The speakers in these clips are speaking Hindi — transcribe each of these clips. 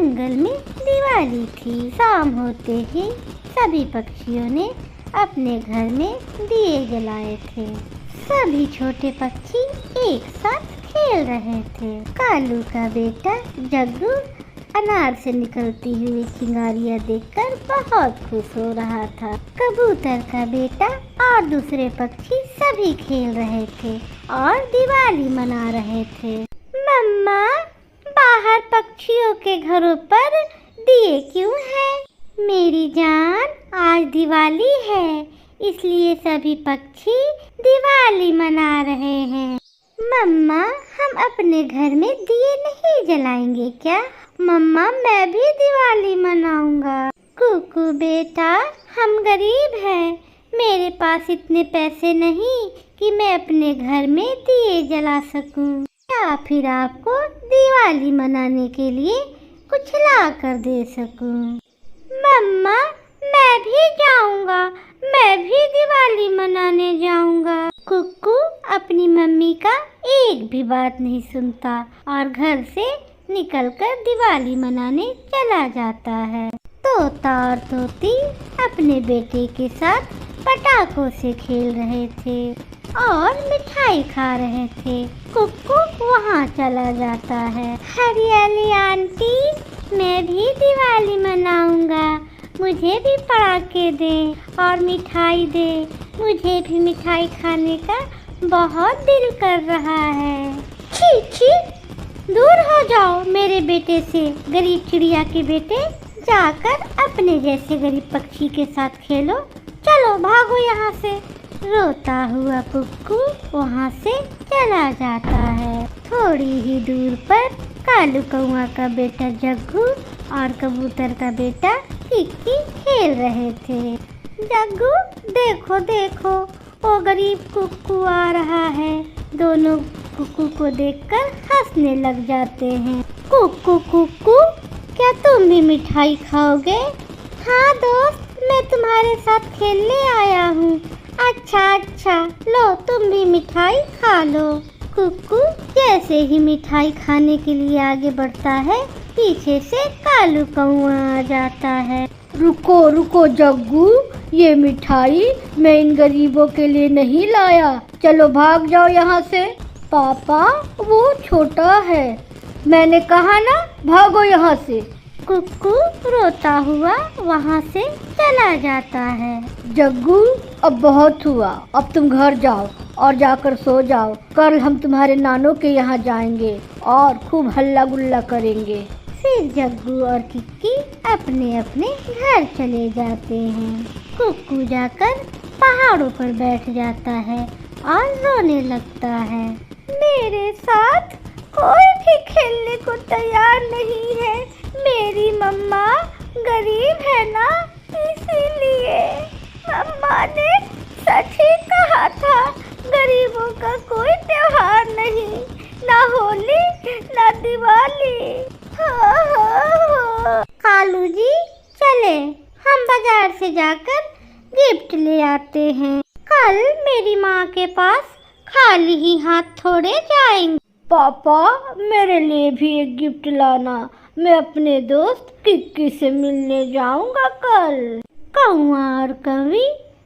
जंगल में दिवाली थी। शाम होते ही सभी पक्षियों ने अपने घर में दिए जलाए थे। सभी छोटे पक्षी एक साथ खेल रहे थे। कालू का बेटा जग्गू अनार से निकलती हुई चिंगारियां देखकर बहुत खुश हो रहा था। कबूतर का बेटा और दूसरे पक्षी सभी खेल रहे थे और दिवाली मना रहे थे। मम्मा, बाहर पक्षियों के घरों पर दिए क्यों हैं? मेरी जान, आज दिवाली है, इसलिए सभी पक्षी दिवाली मना रहे हैं। मम्मा, हम अपने घर में दिए नहीं जलाएंगे क्या? मम्मा, मैं भी दिवाली मनाऊंगा। कुकू बेटा, हम गरीब हैं, मेरे पास इतने पैसे नहीं कि मैं अपने घर में दिए जला सकूं। या फिर आपको दिवाली मनाने के लिए कुछ ला कर दे सकूं। मम्मा, मैं भी जाऊंगा, मैं भी दिवाली मनाने जाऊंगा। कुक्कू अपनी मम्मी का एक भी बात नहीं सुनता और घर से निकलकर दिवाली मनाने चला जाता है। तोता और तोती अपने बेटे के साथ पटाखों से खेल रहे थे और मिठाई खा रहे थे। कुक्कू वहाँ चला जाता है। हरियाली आंटी, मैं भी दिवाली मनाऊंगा, मुझे भी पटाखे दे और मिठाई दे, मुझे भी मिठाई खाने का बहुत दिल कर रहा है। छी छी, दूर हो जाओ मेरे बेटे से, गरीब चिड़िया के बेटे, जाकर अपने जैसे गरीब पक्षी के साथ खेलो, चलो भागो यहाँ से। रोता हुआ कुक्कू वहाँ से चला जाता है। थोड़ी ही दूर पर कालू कौआ का बेटा जग्गू और कबूतर का बेटा किक्की खेल रहे थे। जग्गू, देखो देखो, वो गरीब कुक्कू आ रहा है। दोनों कुक्कू को देखकर हंसने लग जाते हैं। कुक्कू कुक्कू, क्या तुम भी मिठाई खाओगे? हाँ दोस्त, मैं तुम्हारे साथ खेलने आया हूँ। अच्छा, लो तुम भी मिठाई खा लो। कुक्कू जैसे ही मिठाई खाने के लिए आगे बढ़ता है, पीछे से कालू कौआ आ जाता है। रुको रुको जग्गू, ये मिठाई मैं इन गरीबों के लिए नहीं लाया, चलो भाग जाओ यहाँ से। पापा, वो छोटा है, मैंने कहा ना, भागो यहाँ से। कुक्कू रोता हुआ वहाँ से चला जाता है। जग्गू, अब बहुत हुआ, अब तुम घर जाओ और जाकर सो जाओ। कल हम तुम्हारे नानों के यहाँ जाएंगे और खूब हल्ला गुल्ला करेंगे। फिर जग्गू और किक्की अपने अपने घर चले जाते हैं। कुक्कू जाकर पहाड़ों पर बैठ जाता है और रोने लगता है। मेरे साथ कोई भी खेलने को तैयार नहीं है। मेरी मम्मा गरीब है ना, इसीलिए। मम्मा ने सच ही कहा था, गरीबों का कोई त्योहार नहीं, ना होली ना दिवाली। कालू जी, चले हम बाजार से जाकर गिफ्ट ले आते हैं। कल मेरी माँ के पास खाली ही हाथ थोड़े जाएंगे। पापा, मेरे लिए भी एक गिफ्ट लाना, मैं अपने दोस्त किक्की से मिलने जाऊंगा कल। कौआ और कौवी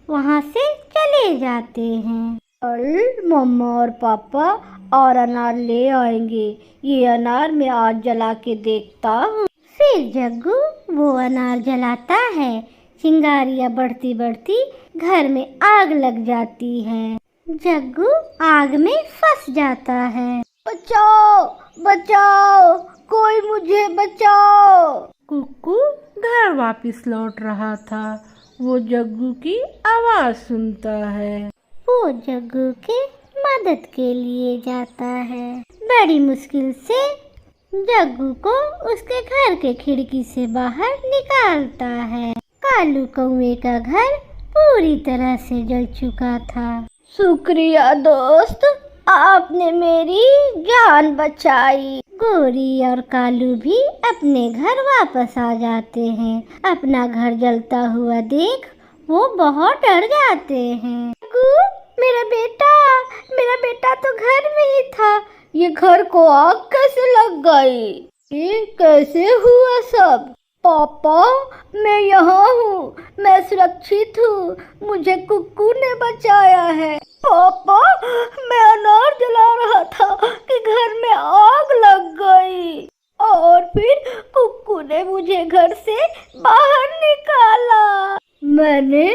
वहाँ से चले जाते हैं। कल मम्मा और पापा और अनार ले आएंगे, ये अनार मैं आज जला के देखता हूँ। फिर जग्गू वो अनार जलाता है। चिंगारियाँ बढ़ती बढ़ती घर में आग लग जाती है। जग्गू आग में फंस जाता है। बचाओ बचाओ, कोई मुझे बचाओ। कुक्कू घर वापस लौट रहा था। वो जग्गू की आवाज सुनता है। वो जग्गू के मदद के लिए जाता है। बड़ी मुश्किल से जग्गू को उसके घर के खिड़की से बाहर निकालता है। कालू कौवे का घर पूरी तरह से जल चुका था। शुक्रिया दोस्त, आपने मेरी जान बचाई। गोरी और कालू भी अपने घर वापस आ जाते हैं। अपना घर जलता हुआ देख वो बहुत डर जाते हैं। मेरा बेटा तो घर में ही था, ये घर को आग कैसे लग गई? ये कैसे हुआ सब? पापा, मैं यहाँ हूँ, मैं सुरक्षित हूँ, मुझे कुक्कू ने बचाया है। पापा, मैं अनार जला रहा था कि घर में आग लग गई और फिर कुक्कू ने मुझे घर से बाहर निकाला। मैंने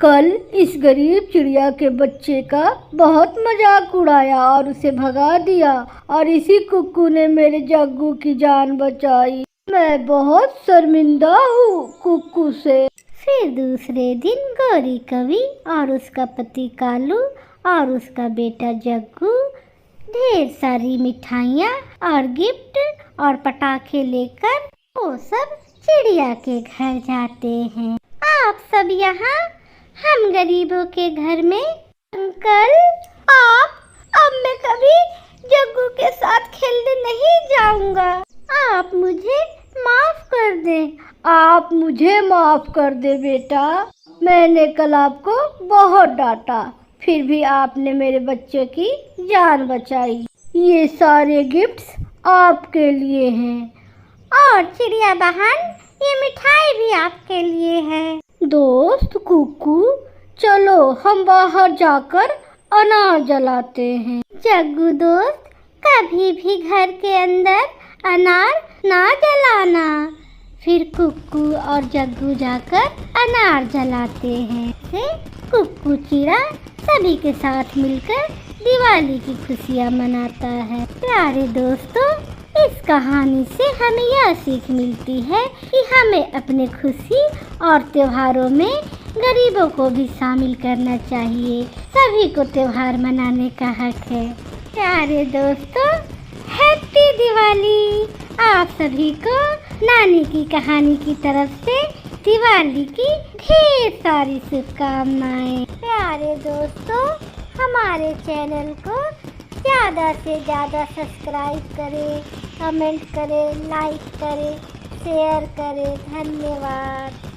कल इस गरीब चिड़िया के बच्चे का बहुत मजाक उड़ाया और उसे भगा दिया और इसी कुक्कू ने मेरे जग्गू की जान बचाई। मैं बहुत शर्मिंदा हूँ कुक्कू से। फिर दूसरे दिन गौरी कवि और उसका पति कालू और उसका बेटा जग्गू ढेर सारी मिठाइयाँ और गिफ्ट और पटाखे लेकर वो सब चिड़िया के घर जाते हैं। आप सब यहाँ, हम गरीबों के घर में। अंकल, अब मैं कभी जग्गू के साथ खेलने नहीं जाऊंगा। आप मुझे माफ कर दें। आप मुझे माफ कर दे बेटा। मैंने कल आपको बहुत डांटा, फिर भी आपने मेरे बच्चे की जान बचाई। ये सारे गिफ्ट्स आपके लिए हैं। और चिड़िया बहन, ये मिठाई भी आपके लिए है। दोस्त कुक्कू, चलो हम बाहर जाकर अनार जलाते हैं। जग्गू दोस्त, कभी भी घर के अंदर अनार ना जलाना। फिर कुक्कू और जग्गू जाकर अनार जलाते हैं। फिर कुक्कू चिड़ा सभी के साथ मिलकर दिवाली की खुशियाँ मनाता है। प्यारे दोस्तों, इस कहानी से हमें यह सीख मिलती है कि हमें अपने खुशी और त्योहारों में गरीबों को भी शामिल करना चाहिए। सभी को त्योहार मनाने का हक है। प्यारे दोस्तों, हैप्पी दिवाली। आप सभी को नानी की कहानी की तरफ से दिवाली की ढेर सारी शुभकामनाएं। प्यारे दोस्तों, हमारे चैनल को ज़्यादा से ज़्यादा सब्सक्राइब करें, कमेंट करें, लाइक करें, शेयर करें। धन्यवाद।